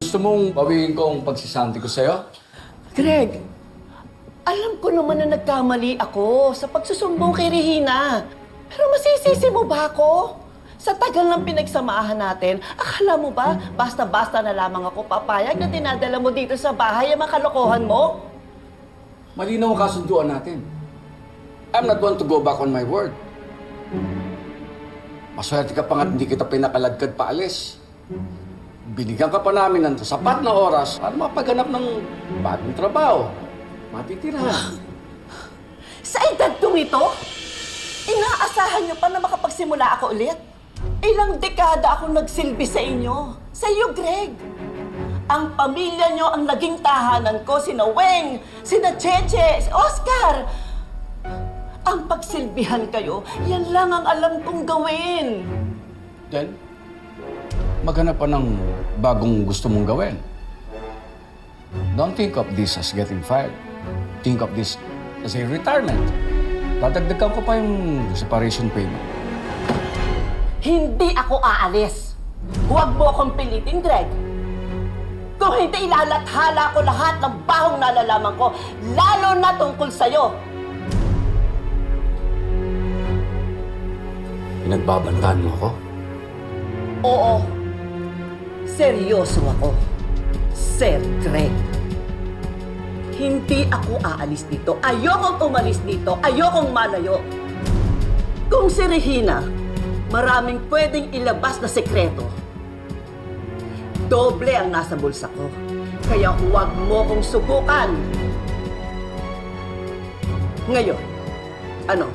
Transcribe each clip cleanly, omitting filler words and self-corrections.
Gusto mong bawiin ko ang pagsisanti ko sa'yo? Greg, alam ko naman na nagkamali ako sa pagsusumbong kay Regina. Pero masisisi mo ba ako? Sa tagal ng pinagsamahan natin, akala mo ba basta-basta na lamang ako papayag na dinadala mo dito sa bahay ang mga kalokohan mo? Malinaw ang kasunduan natin. I'm not one to go back on my word. Maswerte ka pa nga't hindi kita pinakaladkad paalis. Binigyan ka pa namin ng sapat na oras para mapaghanap ng bagong trabaho. Matitirahan. Sa edad kong ito, inaasahan niyo pa na makapagsimula ako ulit? Ilang dekada akong nagsilbi sa inyo. Sa iyo, Greg. Ang pamilya niyo ang naging tahanan ko, sina Weng, sina Cheche, si Oscar. Ang pagsilbihan kayo, yan lang ang alam kong gawin. Then, maghanap pa ng bagong gusto mong gawin. Don't think of this as getting fired. Think of this as a retirement. Dadagdagan ko pa yung separation payment. Hindi ako aalis. Huwag mo akong pilitin, Greg. Kung hindi, ilalathala ko lahat ng bahong nalalaman ko, lalo na tungkol sa'yo. Pinagbabantaan mo ako? Oo. Seryoso ako, Sir Greg. Hindi ako aalis dito. Ayokong umalis dito. Ayokong malayo. Kung si Regina, maraming pwedeng ilabas na sekreto. Doble ang nasa bulsa ko. Kaya huwag mo kong subukan. Ngayon, ano?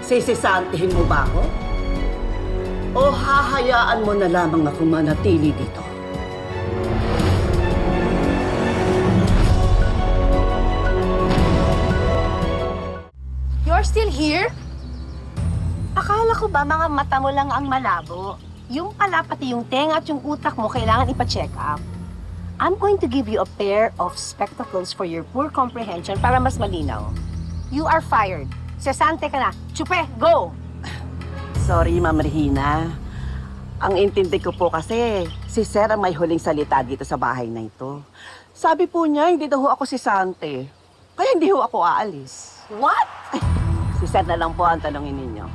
Sisisantihin mo ba ako? O hahayaan mo na lamang ako manatili dito? You're still here? Akala ko ba mga mata mo lang ang malabo? Yung pala pati yung tenga at yung utak mo kailangan ipa-check up. I'm going to give you a pair of spectacles for your poor comprehension para mas malinaw. You are fired. Sesante ka na. Chupe, go! Sorry, Ma'am Regina. Ang intindi ko po kasi, si Sir ang may huling salita dito sa bahay na ito. Sabi po niya, hindi daw ho ako si Sante. Kaya hindi ho ako aalis. What? Si Sir na lang po ang tanongin ninyo.